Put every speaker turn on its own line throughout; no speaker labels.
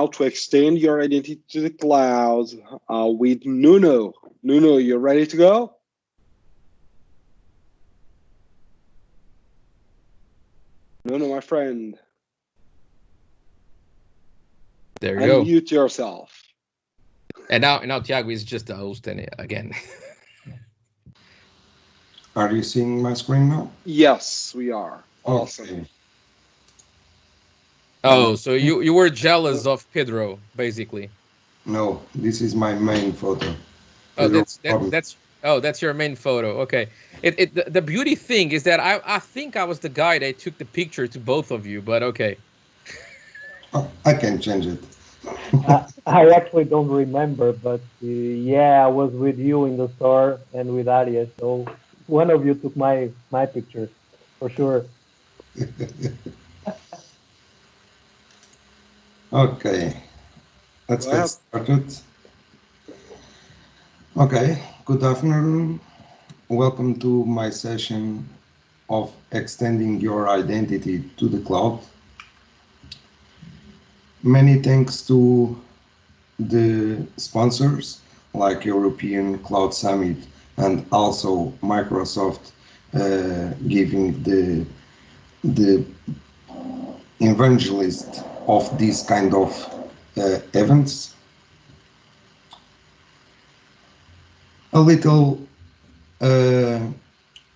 how to extend your identity to the cloud with Nuno. Nuno, you ready to go? Nuno, my friend.
There you go.
Unmute yourself.
And now Thiago is just the host again.
Are you seeing my screen now?
Yes, we are. Awesome.
Okay.
Oh, so you were jealous of Pedro, basically.
No, this is my main photo.
Oh,
Pedro
that's your main photo. Okay. The beauty thing is that I think I was the guy that took the picture to both of you, but okay.
Oh, I can change it.
I actually don't remember, but yeah, I was with you in the store and with Arias, so one of you took my picture for sure.
Okay, let's get started. Okay, good afternoon. Welcome to my session of extending your identity to the cloud. Many thanks to the sponsors like European Cloud Summit and also Microsoft giving the evangelist of these kind of events. A little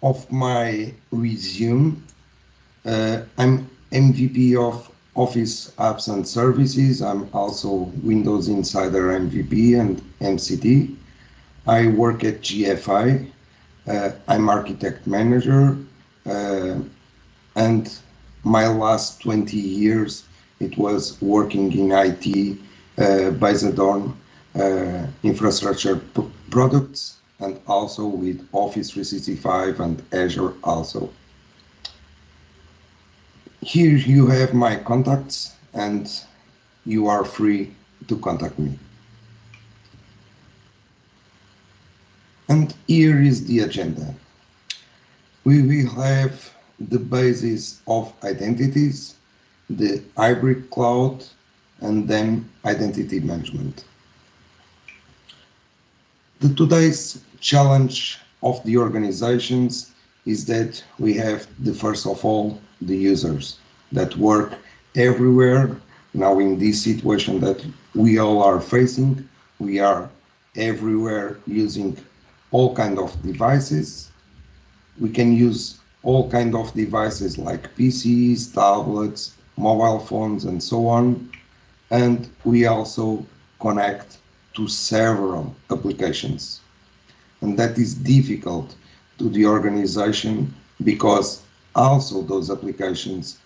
of my resume. I'm MVP of Office Apps and Services. I'm also Windows Insider MVP and MCT. I work at GFI. I'm architect manager, and my last 20 years it was working in IT based on infrastructure products and also with Office 365 and Azure also. Here you have my contacts and you are free to contact me. And here is the agenda. We will have the basis of identities, the hybrid cloud, and then identity management. Today's challenge of the organizations is that we have first of all the users that work everywhere. Now in this situation that we all are facing, we are everywhere using all kind of devices. We can use all kind of devices like PCs, tablets, mobile phones, and so on. And we also connect to several applications. And that is difficult to the organization because also those applications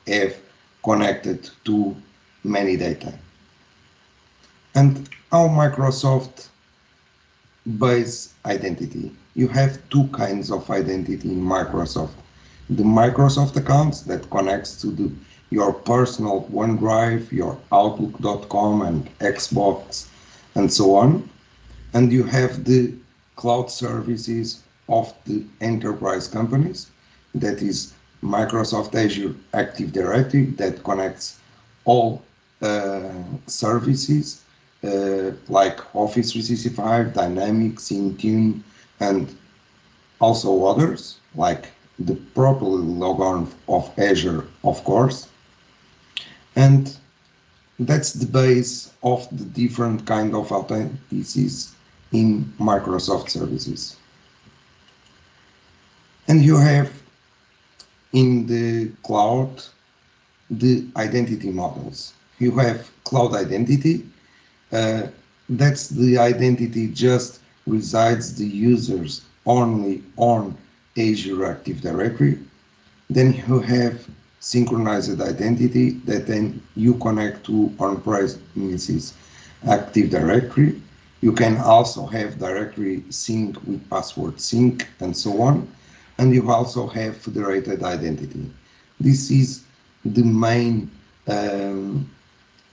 have connected to many data. And how Microsoft base identity. You have two kinds of identity in Microsoft. The Microsoft accounts that connects to your personal OneDrive, your Outlook.com and Xbox and so on. And you have the cloud services of the enterprise companies. That is Microsoft Azure Active Directory that connects all services like Office 365, Dynamics, Intune, and also others like the properly logon of Azure, of course. And that's the base of the different kind of authenticies in Microsoft services. And you have in the cloud the identity models. You have cloud identity. That's the identity just resides the users only on Azure Active Directory. Then you have synchronized identity that then you connect to on-premises Active Directory. You can also have directory sync with password sync and so on. And you also have federated identity. This is the main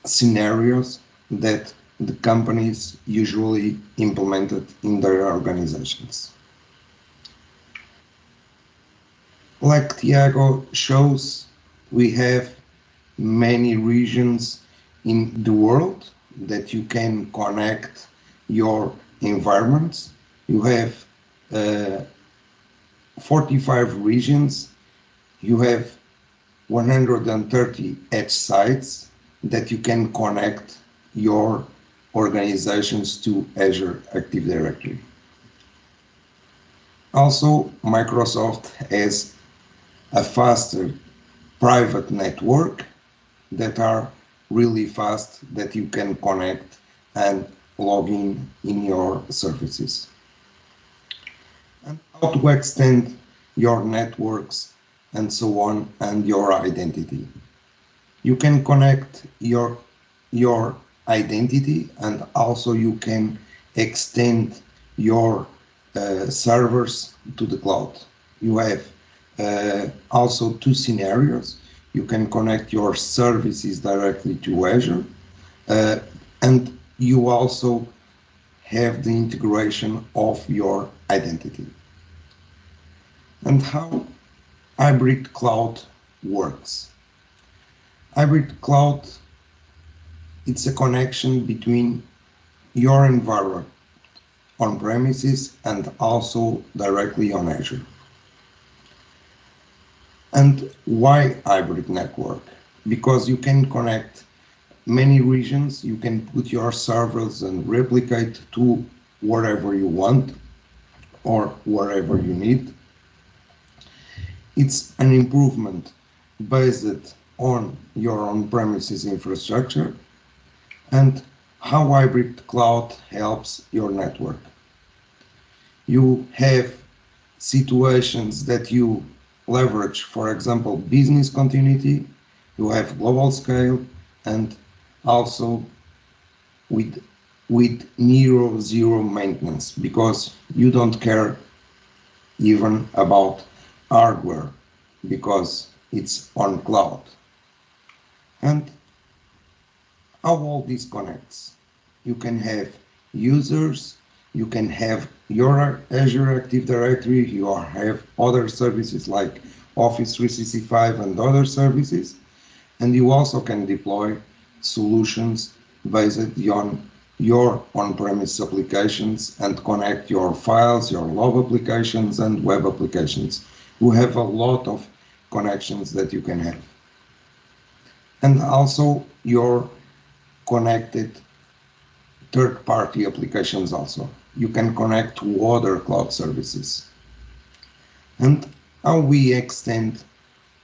scenarios that the companies usually implemented in their organizations. Like Thiago shows, we have many regions in the world that you can connect your environments. You have 45 regions. You have 130 edge sites that you can connect your organizations to Azure Active Directory. Also, Microsoft has a faster private network that are really fast that you can connect and log in your services. And how to extend your networks and so on, and your identity. You can connect your identity, and also you can extend your servers to the cloud. You have also two scenarios. You can connect your services directly to Azure, and you also have the integration of your identity. And how hybrid cloud works. Hybrid cloud, it's a connection between your environment on premises and also directly on Azure. And why hybrid network? Because you can connect many regions, you can put your servers and replicate to wherever you want or wherever you need. It's an improvement based on your on-premises infrastructure. And how hybrid cloud helps your network. You have situations that you leverage, for example, business continuity, you have global scale, and also with near zero maintenance, because you don't care even about hardware because it's on cloud. And how all this connects? You can have users, you can have your Azure Active Directory, you have other services like Office 365 and other services, and you also can deploy solutions based on your on-premise applications and connect your files, your log applications and web applications. You have a lot of connections that you can have. And also your connected third-party applications also. You can connect to other cloud services. And how we extend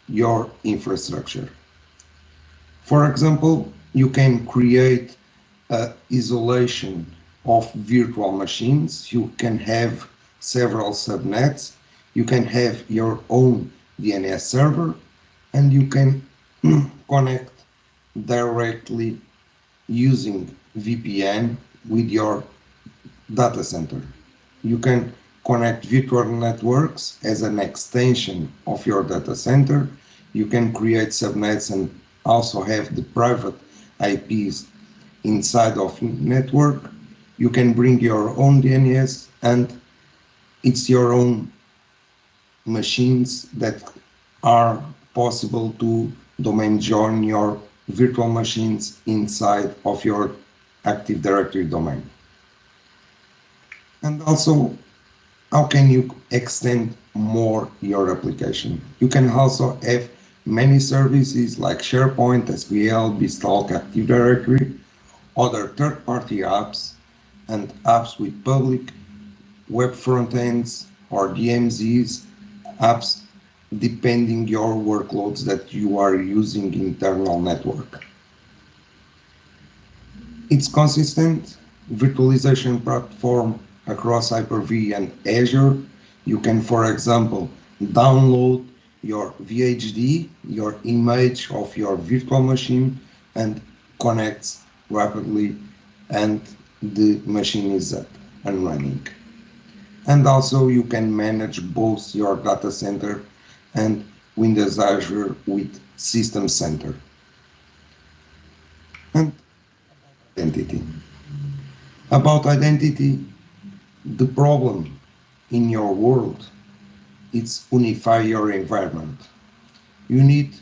your infrastructure. For example, you can create isolation of virtual machines. You can have several subnets. You can have your own DNS server, and you can connect directly using VPN with your data center. You can connect virtual networks as an extension of your data center. You can create subnets and also have the private IPs inside of network. You can bring your own DNS, and it's your own machines that are possible to domain join your virtual machines inside of your Active Directory domain. And also, how can you extend more your application? You can also have many services like SharePoint, SQL, Beanstalk, Active Directory, other third-party apps, and apps with public web frontends or DMZs, apps depending your workloads that you are using internal network. It's consistent virtualization platform across Hyper-V and Azure. You can, for example, download your VHD, your image of your virtual machine, and connects rapidly, and the machine is up and running. And also you can manage both your data center and Windows Azure with System Center. And identity. About identity, the problem in your world is unify your environment. You need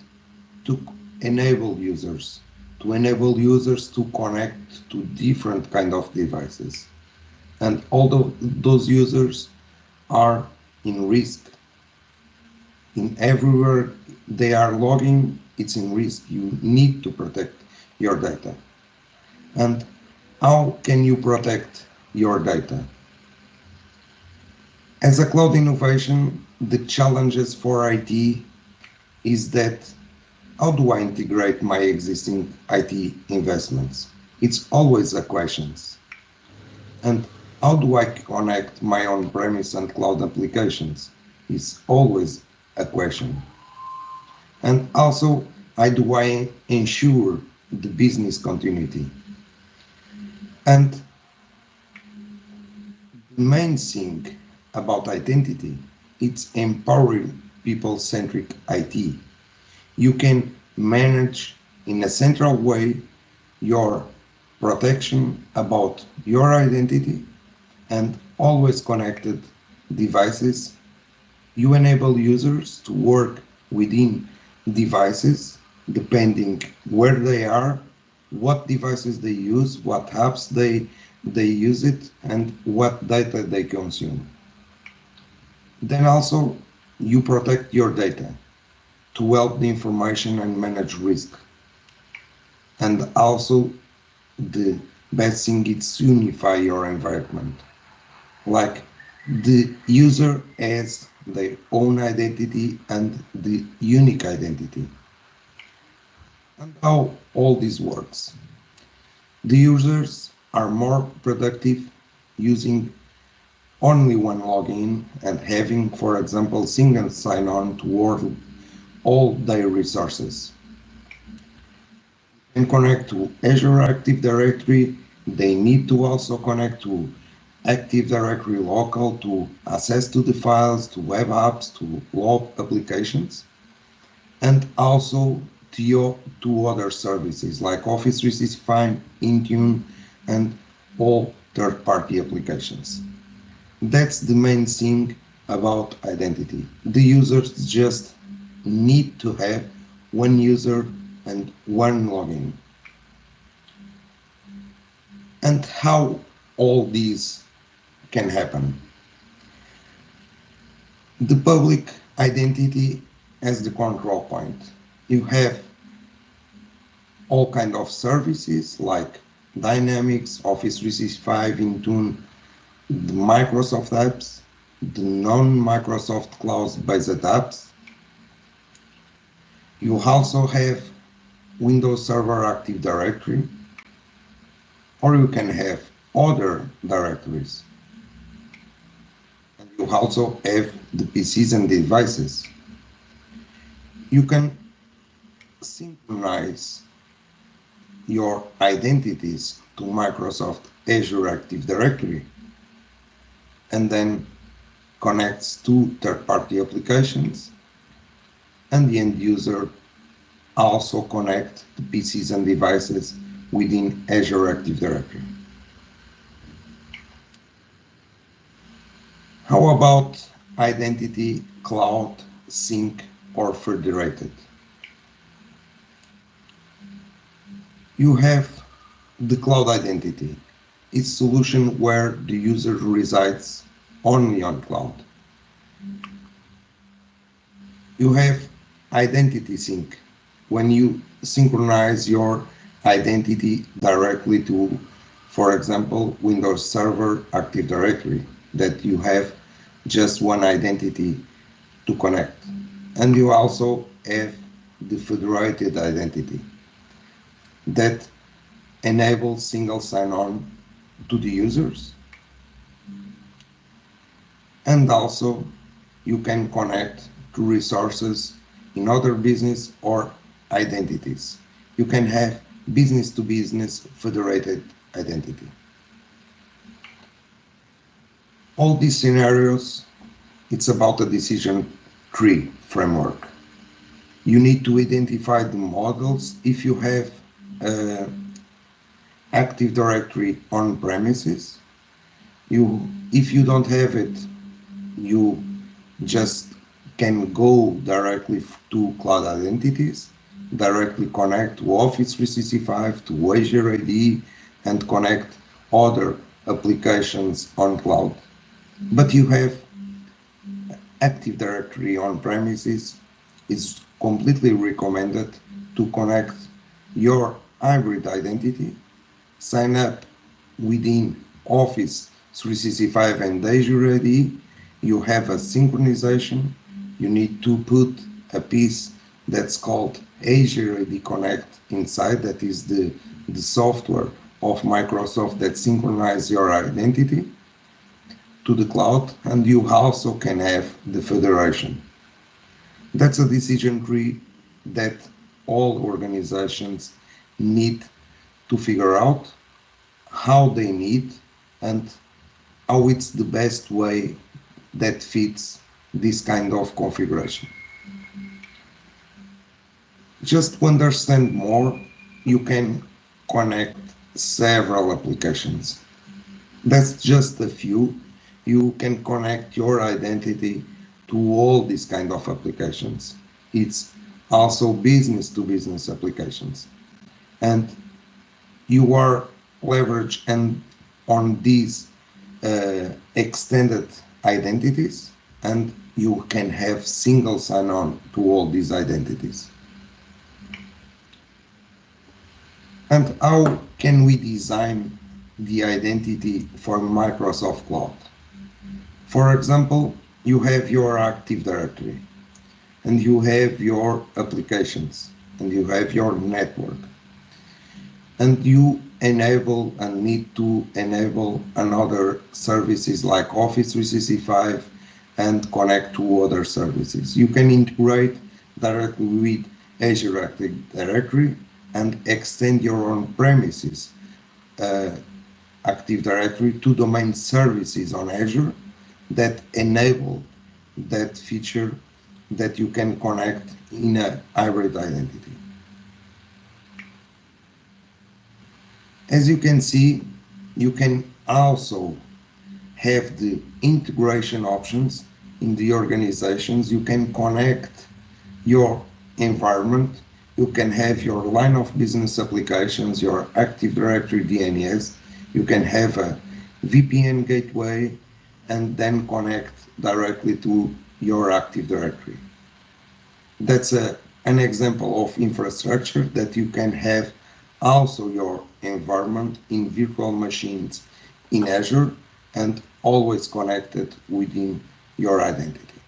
to enable users to enable users to connect to different kind of devices. And all those users are in risk. In everywhere they are logging, it's in risk. You need to protect your data. And how can you protect your data? As a cloud innovation, the challenges for IT is that how do I integrate my existing IT investments? It's always a question. And how do I connect my on-premise and cloud applications? It's always a question. And also, how do I ensure the business continuity? And the main thing about identity, it's empowering people-centric IT. You can manage in a central way your protection about your identity and always connected devices. You enable users to work within devices depending where they are, what devices they use, what apps they use it, and what data they consume. Then also you protect your data to help the information and manage risk. And also the best thing is unify your environment. Like the user has their own identity and the unique identity. And how all this works. The users are more productive using only one login and having, for example, single sign-on toward all their resources. And connect to Azure Active Directory. They need to also connect to Active Directory local to access to the files, to web apps, to log applications, and also to other services like Office 365, Intune, and all third-party applications. That's the main thing about identity. The users just need to have one user and one login. And how all these can happen? The public identity as the control point. You have all kind of services like Dynamics, Office 365, Intune, the Microsoft apps, the non-Microsoft cloud-based apps. You also have Windows Server Active Directory, or you can have other directories. And you also have the PCs and devices. You can synchronize your identities to Microsoft Azure Active Directory and then connects to third-party applications, and the end user also connect the PCs and devices within Azure Active Directory. How about identity, cloud, sync, or federated? You have the cloud identity. It's a solution where the user resides only on cloud. You have identity sync, when you synchronize your identity directly to, for example, Windows Server Active Directory, that you have just one identity to connect. And you also have the federated identity that enables single sign-on to the users. And also you can connect to resources in other business or identities. You can have business-to-business federated identity. All these scenarios, it's about a decision tree framework. You need to identify the models. If you have Active Directory on premises, if you don't have it, you just can go directly to cloud identities. directly connect to Office 365, to Azure AD, and connect other applications on cloud. But you have Active Directory on premises. It's completely recommended to connect your hybrid identity, sign up within Office 365 and Azure AD. You have a synchronization. You need to put a piece that's called Azure AD Connect inside. That is the software of Microsoft that synchronizes your identity to the cloud, and you also can have the federation. That's a decision tree that all organizations need to figure out how they need and how it's the best way that fits this kind of configuration. Just to understand more, you can connect several applications. That's just a few. You can connect your identity to all these kind of applications. It's also business to business applications. And you are leveraged and on these extended identities, and you can have single sign-on to all these identities. And how can we design the identity for Microsoft Cloud? For example, you have your Active Directory, and you have your applications, and you have your network. And you enable and need to enable another services like Office 365 and connect to other services. You can integrate directly with Azure Active Directory and extend your on-premises Active Directory to domain services on Azure that enable that feature that you can connect in a hybrid identity. As you can see, you can also have the integration options in the organizations. You can connect your environment. You can have your line of business applications, your Active Directory DNS. You can have a VPN gateway and then connect directly to your Active Directory. That's an example of infrastructure that you can have also your environment in virtual machines in Azure and always connected within your identity.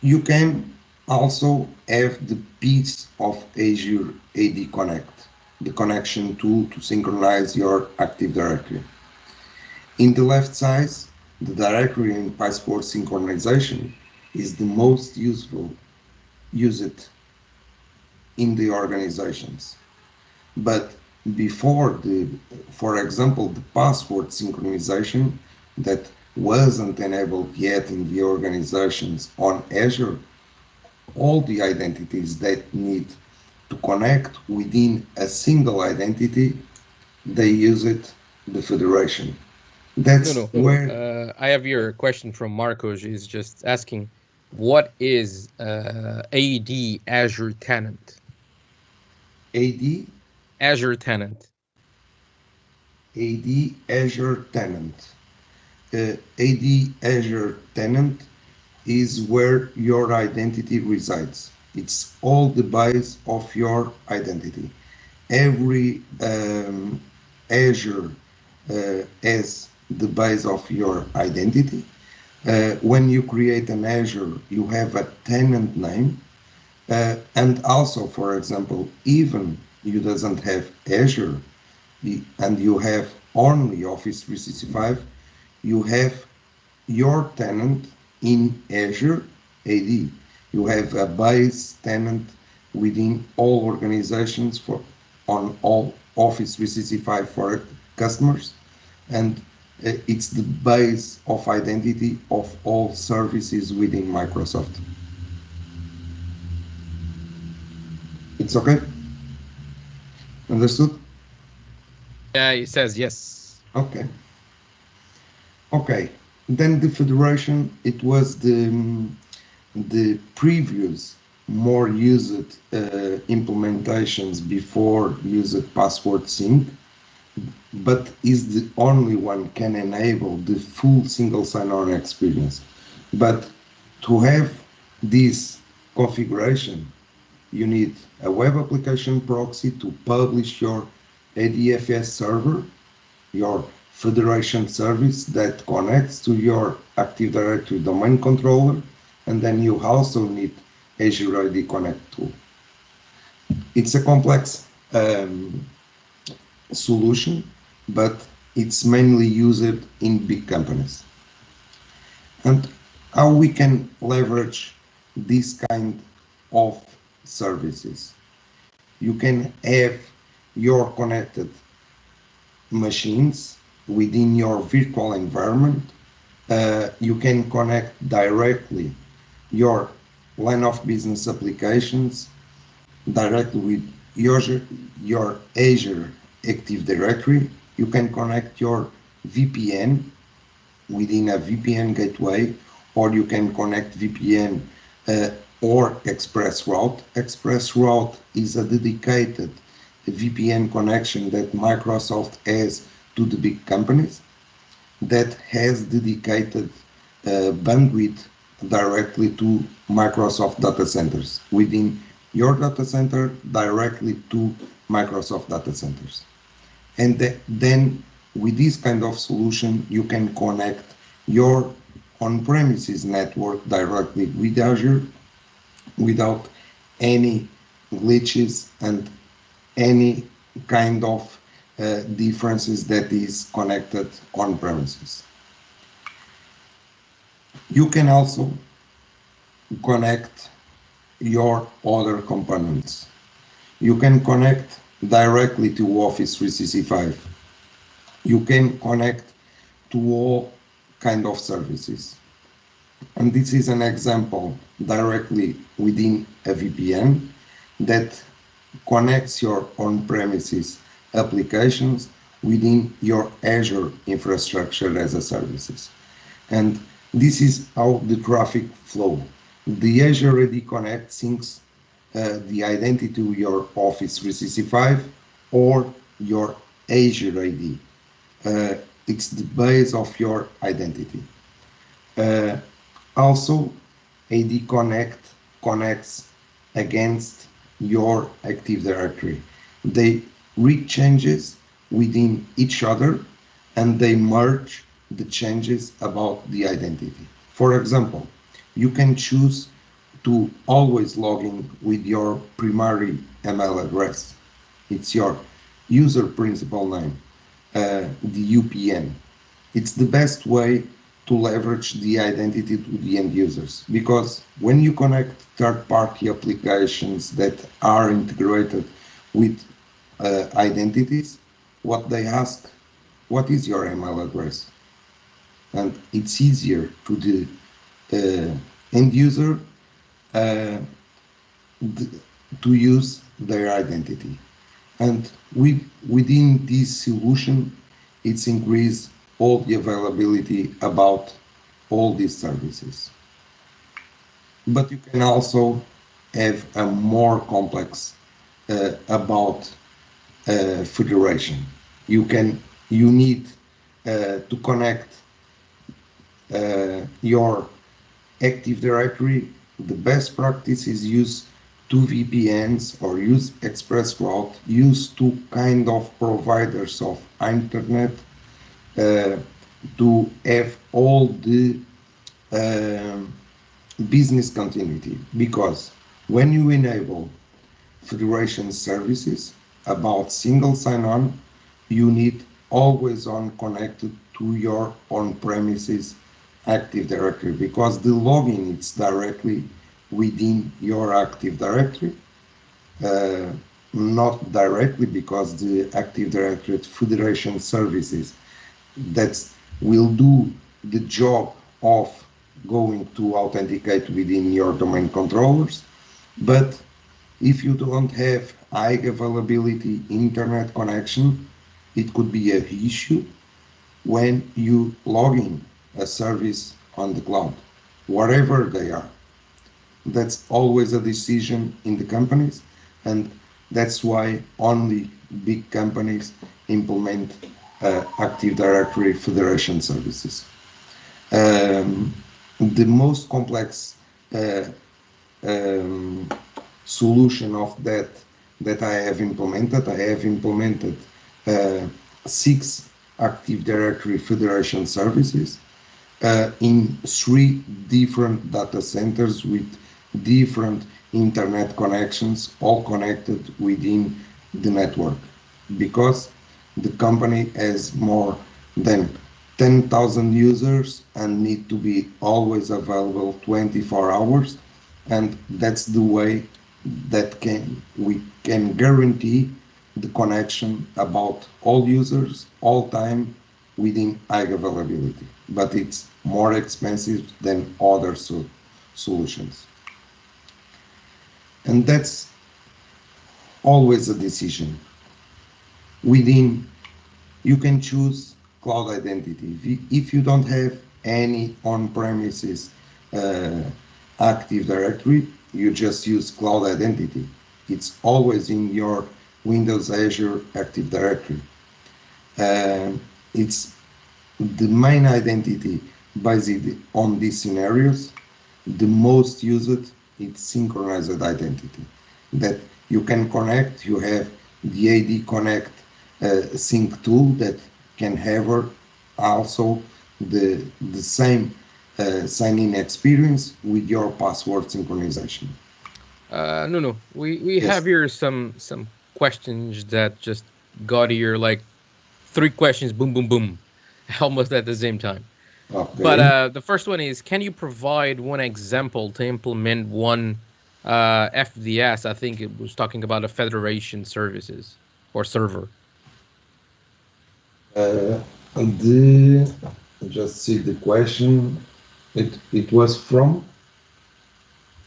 You can also have the piece of Azure AD Connect, the connection tool to synchronize your Active Directory. In the left side, the directory and passport synchronization is the most used in the organizations. But before for example, the password synchronization that wasn't enabled yet in the organizations on Azure, all the identities that need to connect within a single identity, they use the federation. That's where
I have your question from Marcos. Is just asking, what is AD Azure Tenant?
AD
Azure Tenant.
AD Azure Tenant. AD Azure Tenant is where your identity resides. It's all the base of your identity. Every Azure has the base of your identity. When you create an Azure, you have a tenant name. And also, for example, even you doesn't have Azure and you have only Office 365, you have your tenant in Azure AD. You have a base tenant within all organizations on all Office 365 for customers, and it's the base of identity of all services within Microsoft. It's okay? Understood?
Yeah, he says yes.
Okay. Okay. Then the federation, it was the the previous more used implementations before used password sync, but is the only one can enable the full single sign-on experience. But to have this configuration, you need a web application proxy to publish your ADFS server, your federation service that connects to your Active Directory domain controller, and then you also need Azure AD Connect tool. It's a complex solution, but it's mainly used in big companies. And how we can leverage this kind of services? You can have your connected machines within your virtual environment. You can connect directly your line of business applications directly with your Azure Active Directory. You can connect your VPN within a VPN gateway, or you can connect VPN or ExpressRoute. ExpressRoute is a dedicated VPN connection that Microsoft has to the big companies that has dedicated bandwidth directly to Microsoft data centers within your data center directly to Microsoft data centers. And then with this kind of solution, you can connect your on-premises network directly with Azure without any glitches and any kind of differences that is connected on premises. You can also connect your other components. You can connect directly to Office 365. You can connect to all kind of services. And this is an example directly within a VPN that connects your on-premises applications within your Azure infrastructure as a services. And this is how the traffic flow. The Azure AD Connect syncs the identity to your Office 365 or your Azure AD. It's the base of your identity. Also, AD Connect connects against your Active Directory. They read changes within each other and they merge the changes about the identity. For example, you can choose to always log in with your primary email address. It's your user principal name, the UPN. It's the best way to leverage the identity to the end users, because when you connect third-party applications that are integrated with identities, what they ask, what is your email address? And it's easier to the end user to use their identity. And within this solution, it's increased all the availability about all these services. But you can also have a more complex about federation. You need to connect your Active Directory. The best practice is use 2 VPNs or use ExpressRoute, use 2 kind of providers of internet to have all the business continuity. Because when you enable federation services about single sign-on, you need always on connected to your on-premises Active Directory, because the login is directly within your Active Directory, not directly because the Active Directory federation services that will do the job of going to authenticate within your domain controllers. But if you don't have high availability internet connection, it could be an issue when you log in a service on the cloud, wherever they are. That's always a decision in the companies, and that's why only big companies implement Active Directory Federation services. The most complex uh, um, solution of that I have implemented 6 Active Directory Federation services in 3 different data centers with different internet connections, all connected within the network, because the company has more than 10,000 users and need to be always available 24 hours, and that's the way that we can guarantee the connection about all users, all time, within high availability. But it's more expensive than other solutions. And that's always a decision. Within, you can choose cloud identity. If you don't have any on-premises Active Directory, you just use cloud identity. It's always in your Windows Azure Active Directory. It's the main identity based on these scenarios. The most used is synchronized identity, that you can connect. You have the AD Connect sync tool that can have also the same sign-in experience with your password synchronization.
Nuno, we
Yes.
have here some questions that just got here, like 3 questions, boom, boom, boom, almost at the same time.
Okay.
But the first one is, can you provide one example to implement one FDS? I think it was talking about a federation services or server.
Just see the question. It was from?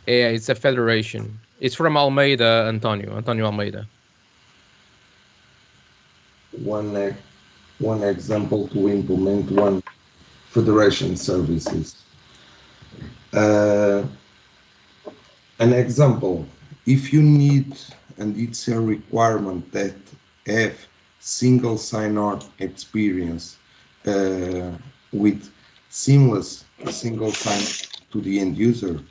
Yeah, it's a federation. It's from Almeida, Antonio Almeida.
One example to implement one federation services. An example, if you need, and it's a requirement that have single sign-on experience with seamless single sign to the end user,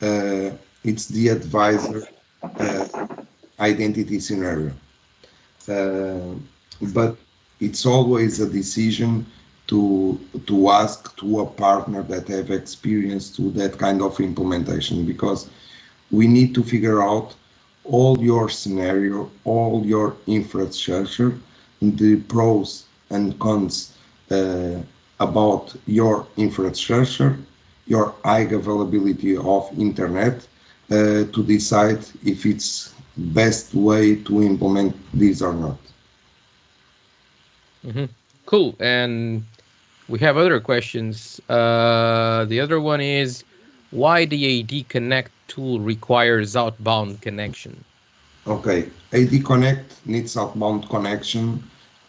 it's the advisor identity scenario. But it's always a decision to ask to a partner that have experience to that kind of implementation, because we need to figure out all your scenario, all your infrastructure, the pros and cons about your infrastructure, your high availability of internet, to decide if it's best way to implement this or not.
Mm-hmm. Cool. And we have other questions. The other one is, why the AD Connect tool requires outbound connection?
Okay, AD Connect needs outbound connection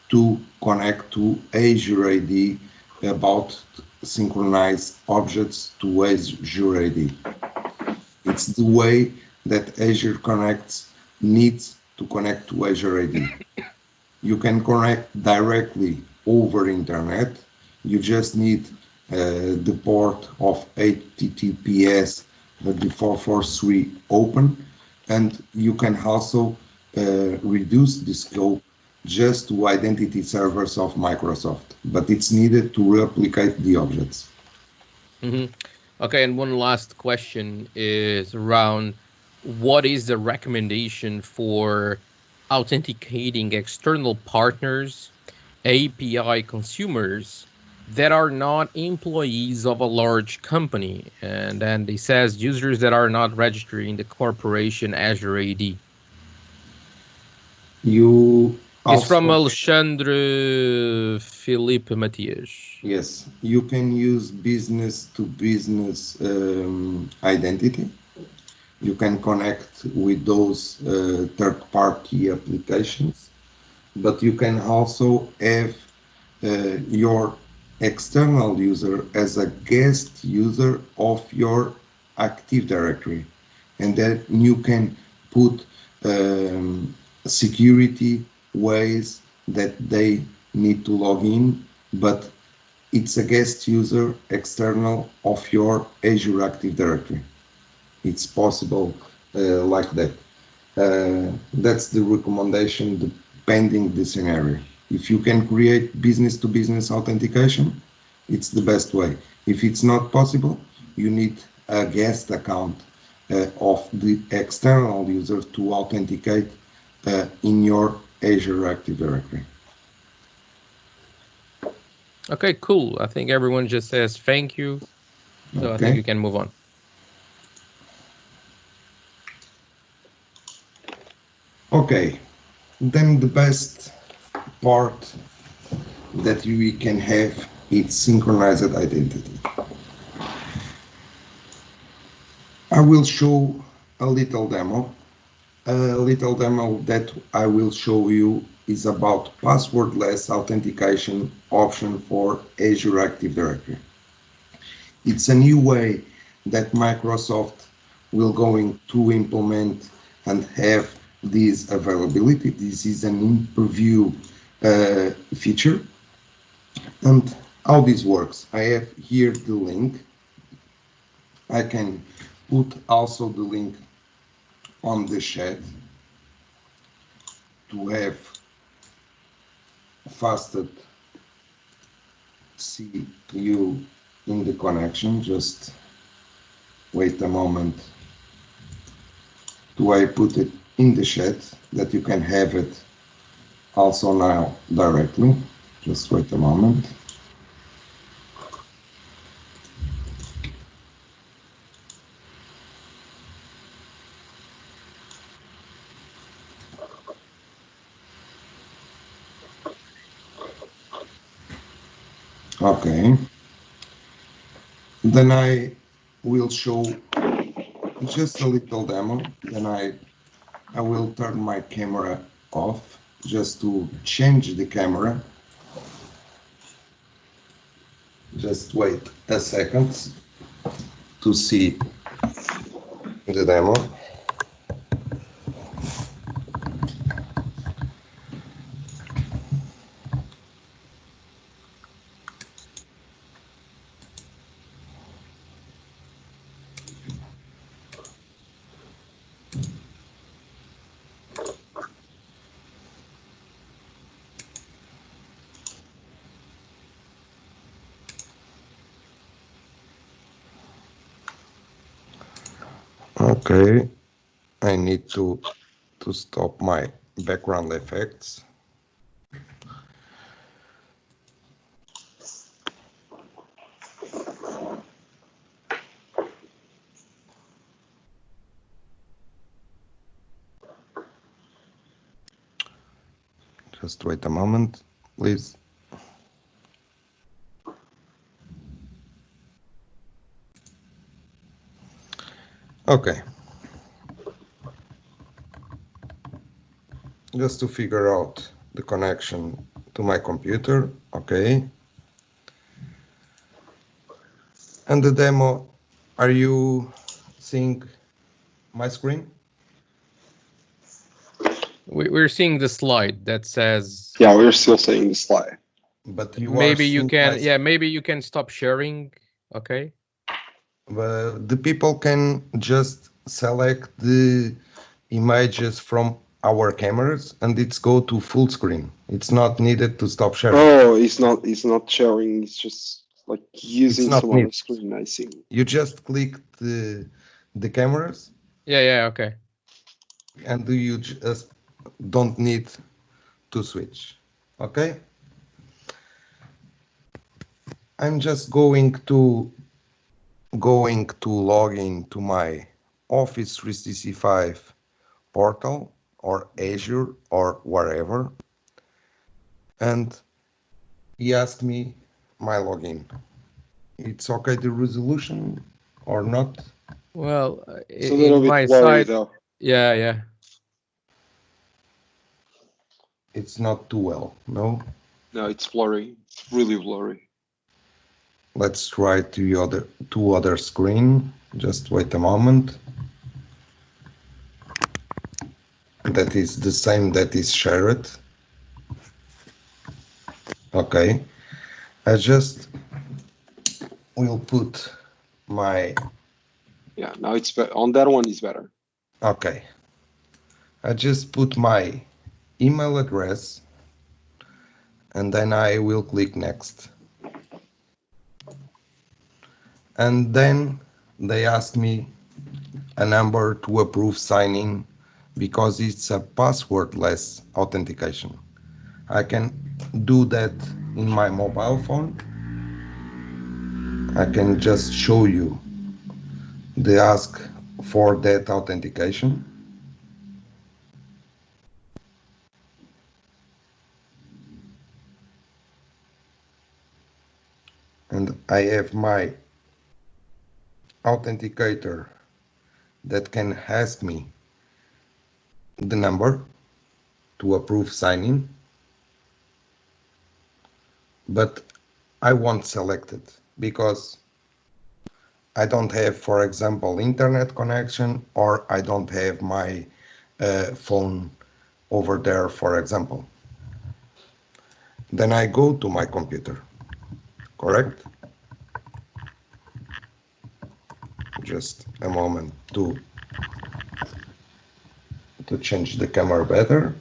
to connect to Azure AD about synchronized objects to Azure AD. It's the way that Azure Connect needs to connect to Azure AD. You can connect directly over internet. You just need the port of HTTPS, the 443 open, and you can also reduce the scope just to identity servers of Microsoft, but it's needed to replicate the objects.
Mm-hmm. Okay, and one last question is around, what is the recommendation for authenticating external partners, API consumers that are not employees of a large company? And then it says users that are not registered in the corporation Azure AD. It's from Alexandre Felipe Matias.
Yes, you can use business to business identity. You can connect with those third-party applications, but you can also have your external user as a guest user of your Active Directory. and that you can put security ways that they need to log in, but it's a guest user external of your Azure Active Directory. It's possible like that. That's the recommendation depending the scenario. If you can create business-to-business authentication, it's the best way. If it's not possible, you need a guest account of the external user to authenticate in your Azure Active Directory.
Okay, cool. I think everyone just says thank you. So I think you can move on.
Okay, then the best part that we can have is synchronized identity. I will show a little demo. A little demo that I will show you is about passwordless authentication option for Azure Active Directory. It's a new way that Microsoft will going to implement and have this availability. This is an in-preview feature. And how this works, I have here the link. I can put also the link on the chat to have faster see you in the connection. Just wait a moment to I put it in the chat that you can have it also now directly. Just wait a moment. Okay. Then I will show just a little demo. Then I will turn my camera off just to change the camera. Just wait a second to see the demo. Okay, I need to stop my background effects. Just wait a moment, please. Okay. Just to figure out the connection to my computer, okay. And the demo, are you seeing my screen?
We're seeing the slide that says.
Yeah, we're still seeing the slide.
But you
maybe you can, yeah, maybe you can stop sharing. Okay.
The people can just select the images from our cameras and it's go to full screen. It's not needed to stop sharing.
Oh, it's not sharing. It's just like using some other screen. I see.
You just click the cameras.
Yeah. Okay.
And you just don't need to switch. Okay. I'm just going to log into my Office 365 portal or Azure or wherever, and he asked me my login. It's okay, the resolution or not?
Well,
it's a little bit blurry though.
Yeah.
It's not too well, no?
No, it's blurry. It's really blurry.
Let's try to other screen. Just wait a moment. that is the same that is shared. Okay, I just will put my,
Yeah, now it's on that one is better.
okay, I just put my email address and then I will click next. And then they ask me a number to approve signing because it's a passwordless authentication. I can do that in my mobile phone. I can just show you the ask for that authentication. And I have my authenticator that can ask me the number to approve signing, but I won't select it because I don't have, for example, internet connection, or I don't have my phone over there, for example. Then I go to my computer, correct? Just a moment to change the camera better.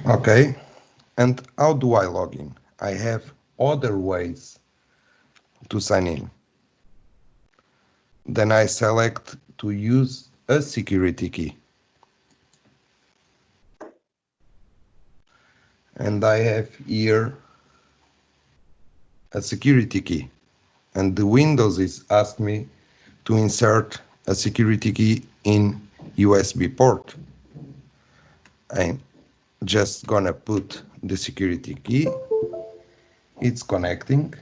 Okay, and how do I log in? I have other ways to sign in. Then I select to use a security key. And I have here a security key. And the Windows is asked me to insert a security key in USB port. I'm just gonna put the security key. It's connecting.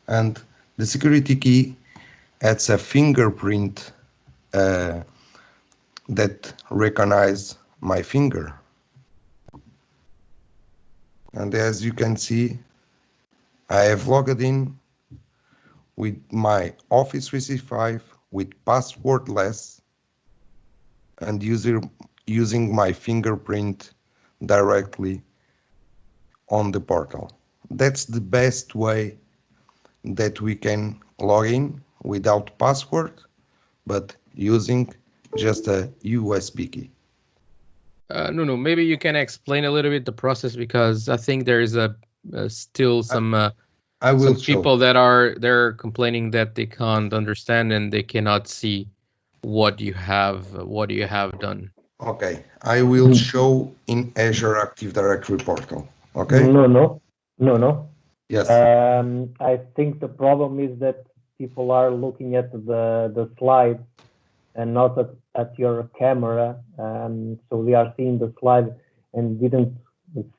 And the security key adds a fingerprint that recognizes my finger. And as you can see, I have logged in with my Office 365 with passwordless and using my fingerprint directly on the portal. That's the best way that we can log in without password, but using just a USB key.
Nuno, maybe you can explain a little bit the process, because I think there is still some people that are complaining that they can't understand and they cannot see what you have done.
Okay, I will show in Azure Active Directory portal. Okay.
No.
Yes.
I think the problem is that people are looking at the slide and not at your camera, so they are seeing the slide and didn't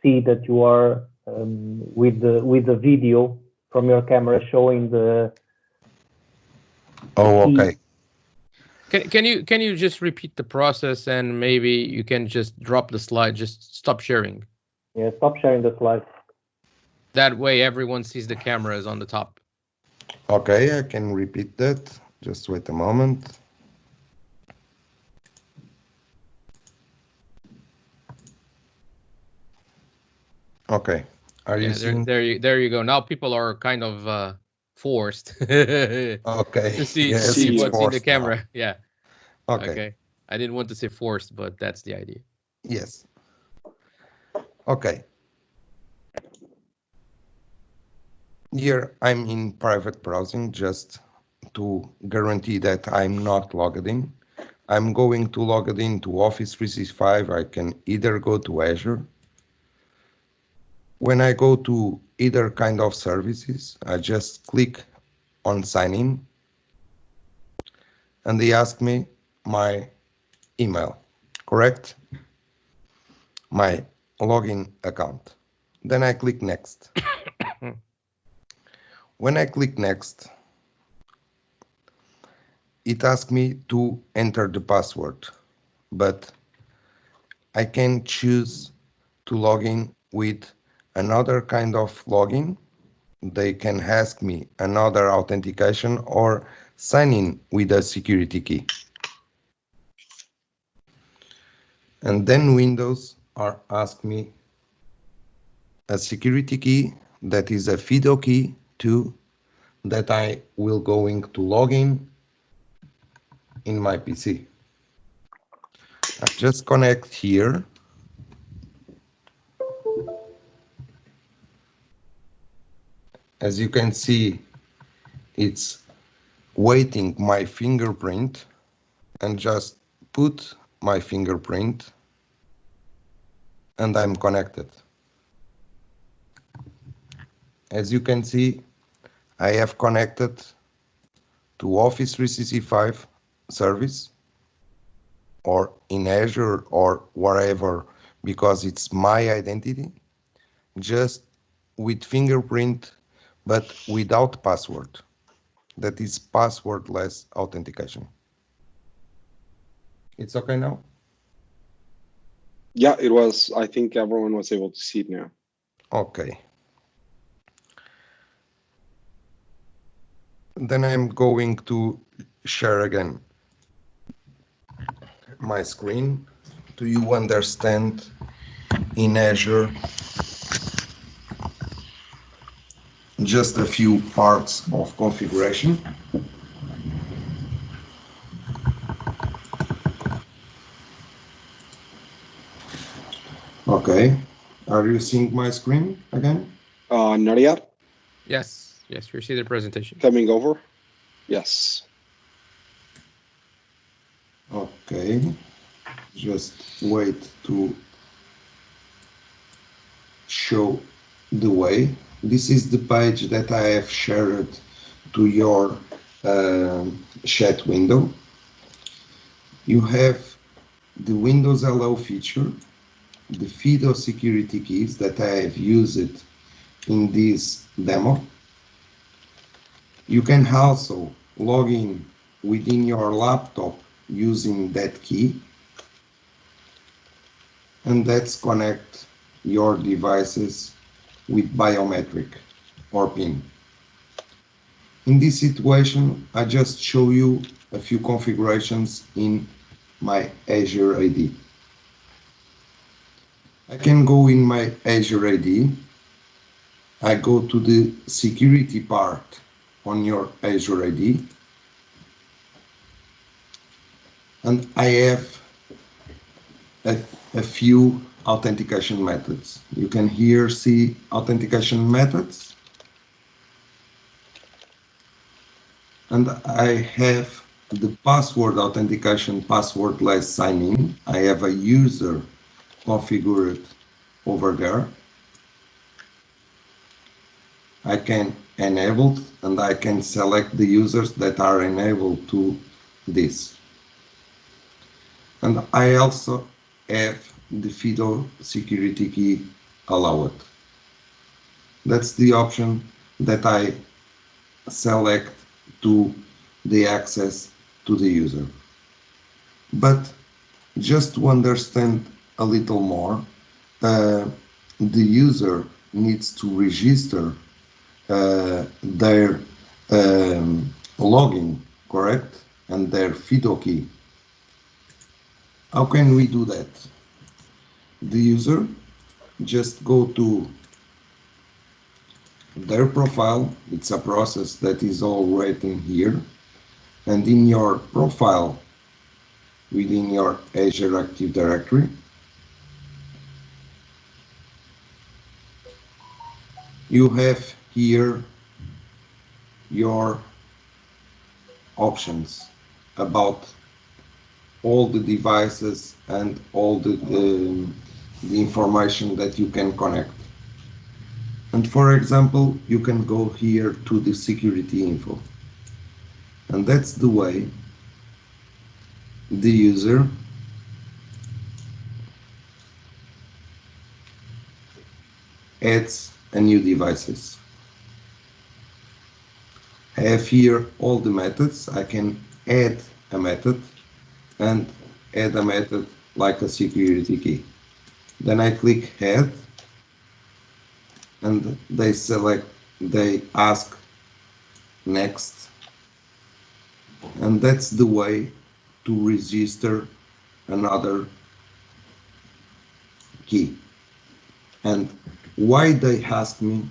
see that you are with the video from your camera showing the.
Oh, okay.
Can you just repeat the process, and maybe you can just drop the slide, just stop sharing.
Yeah, stop sharing the slide.
That way everyone sees the cameras on the top.
Okay, I can repeat that. Just wait a moment. Okay. Are you seeing?
There you go. Now people are kind of forced
okay.
to see what's in the camera. Now. Yeah.
Okay.
I didn't want to say forced, but that's the idea.
Yes. Okay. Here I'm in private browsing just to guarantee that I'm not logged in. I'm going to log it into Office 365. I can either go to Azure. When I go to either kind of services, I just click on sign in and they ask me my email, correct? My login account. Then I click next. When I click next, it asks me to enter the password, but I can choose to log in with another kind of login. They can ask me another authentication or sign in with a security key. And then Windows are ask me a security key that is a FIDO key too, that I will going to log in my PC. I just connect here. As you can see, it's waiting my fingerprint, and just put my fingerprint and I'm connected. As you can see, I have connected to Office 365 service or in Azure or wherever, because it's my identity, just with fingerprint, but without password. That is passwordless authentication. It's okay now?
Yeah, it was. I think everyone was able to see it now.
Okay. Then I'm going to share again my screen. Do you understand in Azure just a few parts of configuration? Okay. Are you seeing my screen again?
Not yet.
Yes, yes, we see the presentation.
Coming over. Yes.
Okay. Just wait to show the way. This is the page that I have shared to your chat window. You have the Windows Hello feature, the FIDO security keys that I have used in this demo. You can also log in within your laptop using that key, and that's connect your devices with biometric or PIN. In this situation, I just show you a few configurations in my Azure AD. I can go in my Azure AD. I go to the security part on your Azure AD, and I have a few authentication methods. You can here see authentication methods, and I have the password authentication, passwordless sign-in. I have a user configured over there. I can enable, and I can select the users that are enabled to this. And I also have the FIDO security key allowed. That's the option that I select to the access to the user. But just to understand a little more, the user needs to register their login, correct? And their FIDO key. How can we do that? The user just go to their profile. It's a process that is all written here. And in your profile, within your Azure Active Directory, you have here your options about all the devices and all the information that you can connect. And for example, you can go here to the security info. And that's the way the user adds a new devices. I have here all the methods. I can add a method and add a method like a security key. Then I click add, and they ask next. And that's the way to register another key. And why they asked me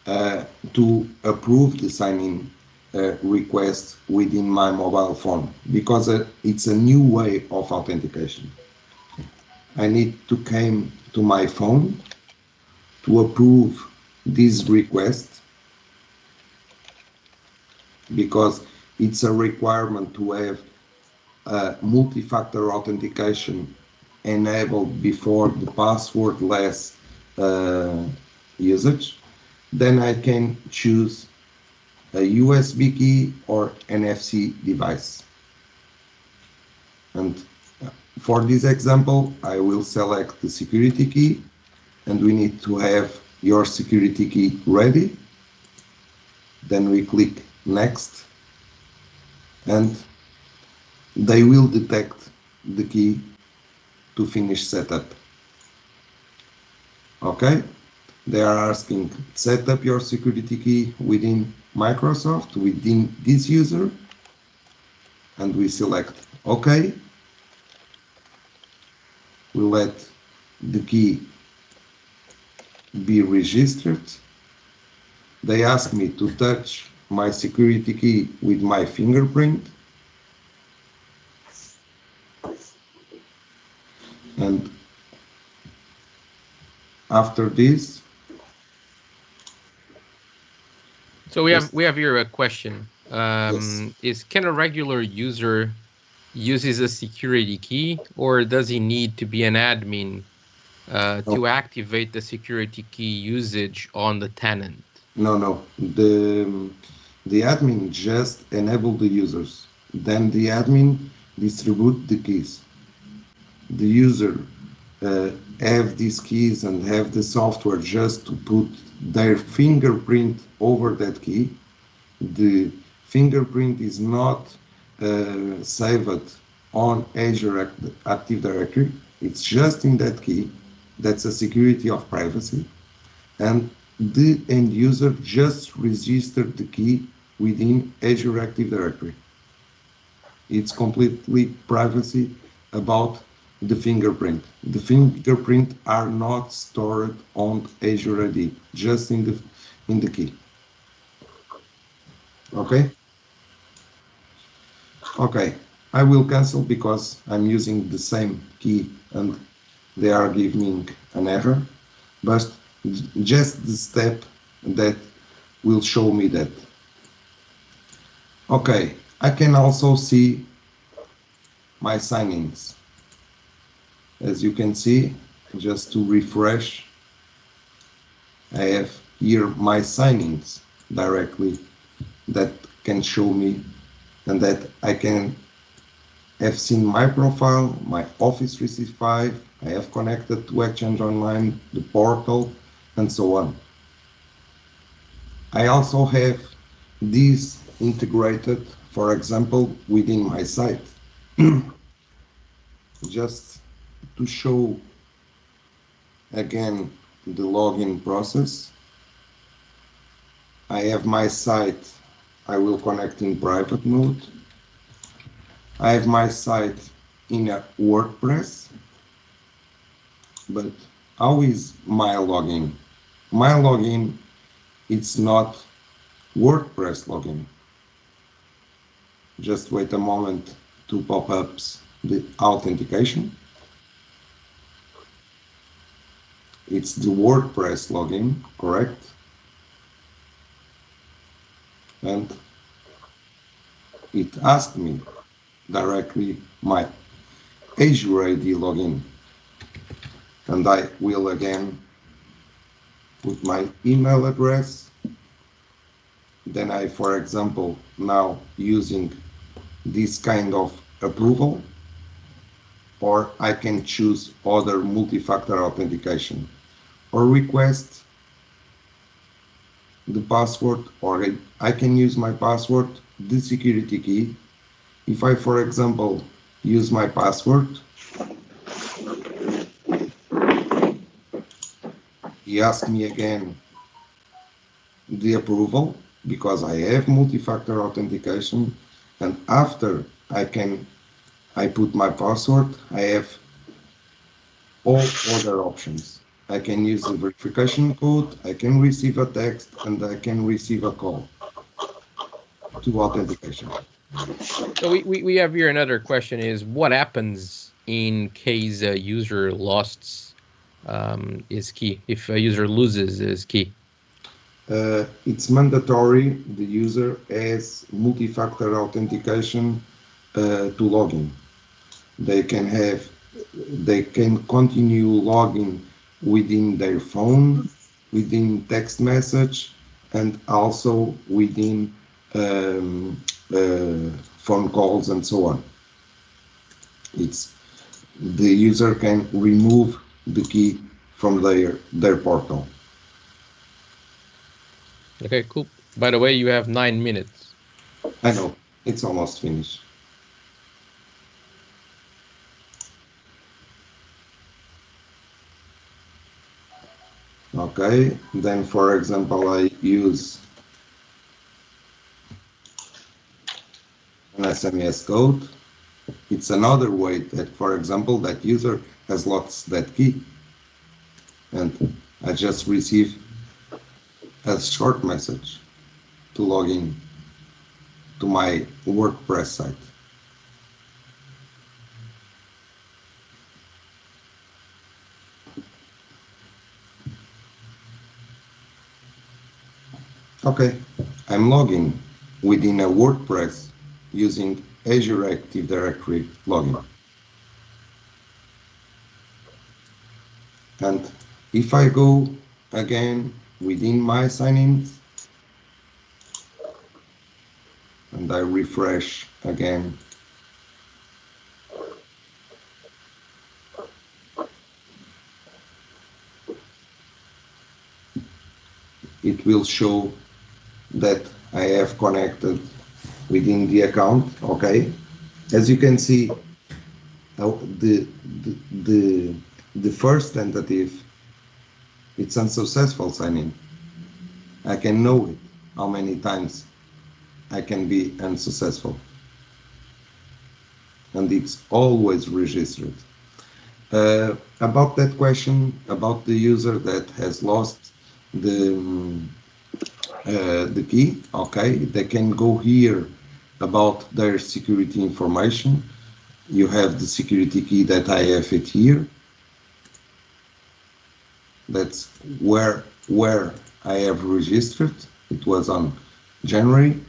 to approve the sign-in request within my mobile phone? Because it's a new way of authentication. I need to come to my phone to approve this request, because it's a requirement to have multi-factor authentication enabled before the passwordless usage. Then I can choose a USB key or NFC device. And for this example, I will select the security key, and we need to have your security key ready. Then we click next, and they will detect the key to finish setup. Okay, they are asking, set up your security key within Microsoft, within this user, and we select OK. We let the key be registered. They ask me to touch my security key with my fingerprint. And after this,
so we have here a question.
yes.
Can a regular user uses a security key, or does he need to be an admin to activate the security key usage on the tenant?
No. The admin just enable the users. Then the admin distribute the keys. The user have these keys and have the software just to put their fingerprint over that key. The fingerprint is not saved on Azure Active Directory. It's just in that key. That's a security of privacy. And the end user just registered the key within Azure Active Directory. It's completely privacy about the fingerprint. The fingerprint are not stored on Azure AD, just in the key. Okay? Okay, I will cancel because I'm using the same key and they are giving an error, but just the step that will show me that. Okay, I can also see my sign-ins. As you can see, just to refresh, I have here my sign-ins directly that can show me, and that I can have seen my profile, my Office 365, I have connected to Exchange Online, the portal, and so on. I also have these integrated, for example, within my site. Just to show again the login process, I have my site, I will connect in private mode. I have my site in a WordPress, but how is my login? My login, it's not WordPress login. Just wait a moment to pop up the authentication. It's the WordPress login, correct? And it asked me directly my Azure AD login. And I will again put my email address. Then I, for example, now using this kind of approval, or I can choose other multi-factor authentication, or request the password, or I can use my password, the security key. If I, for example, use my password, he asks me again the approval, because I have multi-factor authentication, and after I put my password, I have all other options. I can use a verification code, I can receive a text, and I can receive a call to authentication.
So we have here another question is what happens in case a user lost his key, if a user loses his key?
It's mandatory the user has multi-factor authentication to login. They can continue logging within their phone, within text message, and also within phone calls and so on. The user can remove the key from their portal.
Okay, cool. By the way, you have 9 minutes.
I know, it's almost finished. Okay, then for example, I use an SMS code. It's another way that, for example, that user has lost that key. And I just receive a short message to log in to my WordPress site. Okay, I'm logging within a WordPress using Azure Active Directory login. And if I go again within my sign-ins and I refresh again, it will show that I have connected within the account. Okay, as you can see, the first tentative, it's unsuccessful sign-in. I can know it, how many times I can be unsuccessful, and it's always registered. About that question about the user that has lost the key, okay, they can go here about their security information. You have the security key that I have it here. That's where I have registered. It was on January.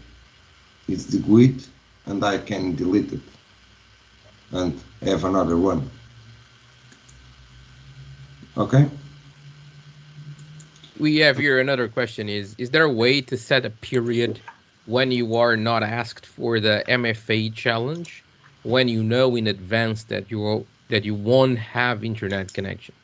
It's the GUID, and I can delete it and have another one. Okay.
We have here another question is there a way to set a period when you are not asked for the MFA challenge, when you know in advance that you won't have internet connection?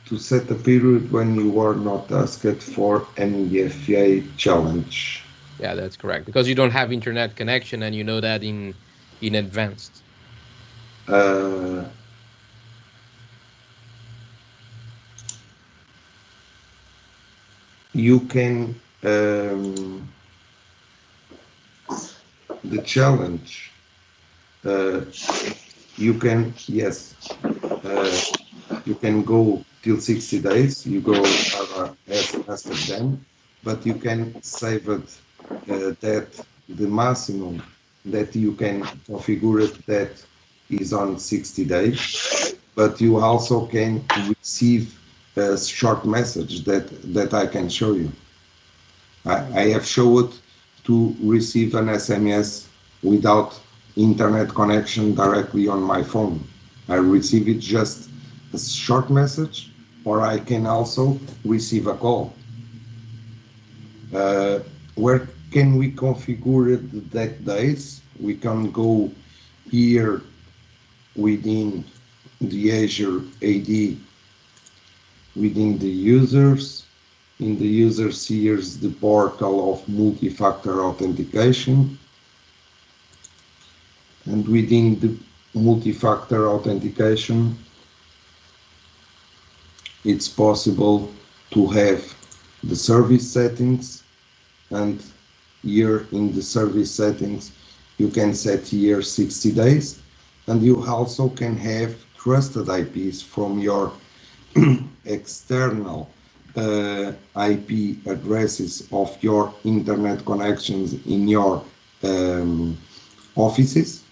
To set a period when you are not asked for MFA challenge.
Yeah, that's correct, because you don't have internet connection and you know that in advance.
You can the challenge. You can you can go till 60 days. You go as them, but you can save it that the maximum that you can configure it that is on 60 days. But you also can receive a short message that I can show you. I have showed to receive an SMS without internet connection directly on my phone. I receive it just a short message, or I can also receive a call. Where can we configure it that days? We can go here within the Azure AD, within the users. In the users, here's the portal of multi-factor authentication. And within the multi-factor authentication, it's possible to have the service settings, and here in the service settings you can set here 60 days, and you also can have trusted IPs from your external IP addresses of your internet connections in your offices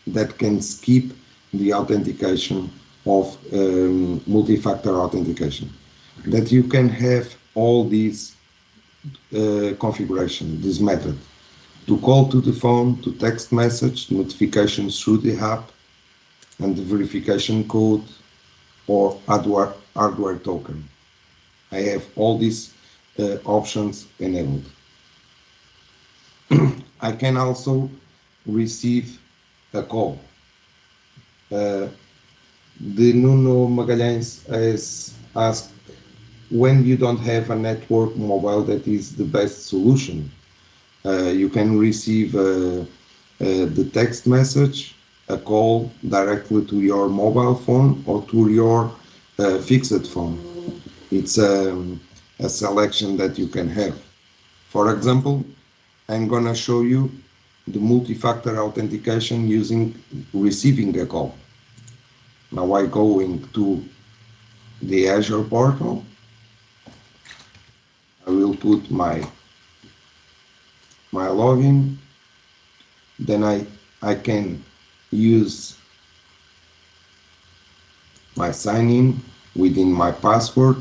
that can skip the authentication of multi-factor authentication. That you can have all these configuration, this method, to call to the phone, to text message, notifications through the app, and the verification code or hardware token. I have all these options enabled. I can also receive a call. The Nuno Magalhães has asked, when you don't have a network mobile, that is the best solution. You can receive the text message, a call directly to your mobile phone or to your fixed phone. It's a selection that you can have. For example, I'm gonna show you the multi-factor authentication using receiving a call. Now I go into the Azure portal. I will put my login. Then I can use my sign-in within my password.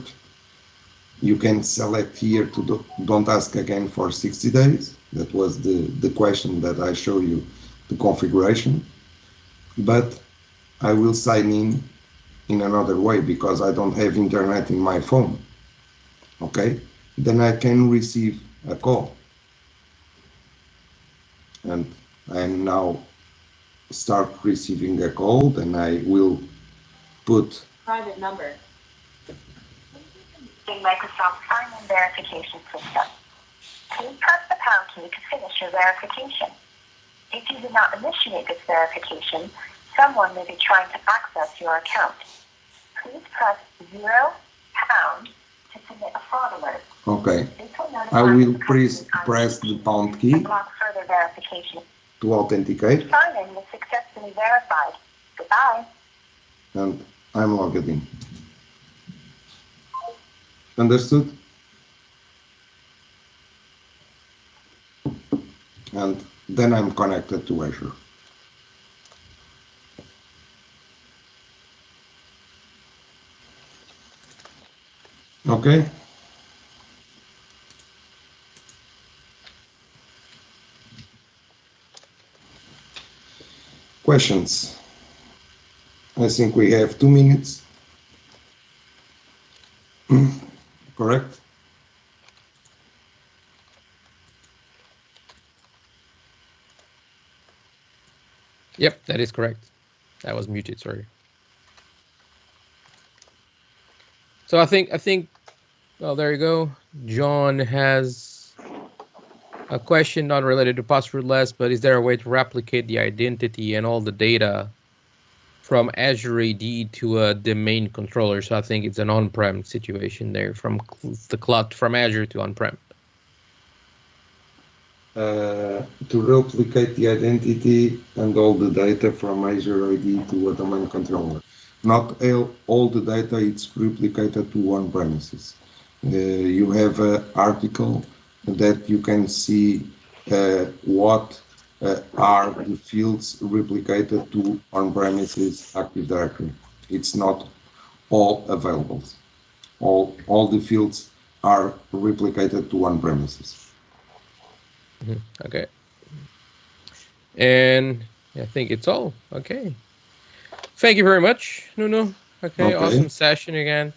You can select here to don't ask again for 60 days. That was the question that I show you, the configuration. But I will sign in another way because I don't have internet in my phone. Okay, then I can receive a call. And I now start receiving a call, then I will put
private number. The Microsoft sign-in verification system. Please press the pound key to finish your verification. If you do not initiate this verification, someone may be trying to access your account. Please press £0 to submit a fraud alert.
Okay. I will press the pound key
block further verification
to authenticate.
Sign-in was successfully verified. Goodbye.
And I'm logged in. Understood? And then I'm connected to Azure. Okay. Questions? I think we have 2 minutes. Correct?
Yep, that is correct. I was muted, sorry. So I think, well, there you go. John has a question not related to passwordless, but is there a way to replicate the identity and all the data from Azure AD to a domain controller? So I think it's an on-prem situation there, from the cloud, from Azure to on-prem.
To replicate the identity and all the data from Azure AD to a domain controller. Not all the data it's replicated to on-premises. You have an article that you can see what are the fields replicated to on-premises Active Directory. It's not all available. All the fields are replicated to on-premises.
Okay. And I think it's all. Okay. Thank you very much, Nuno. Okay, awesome session again.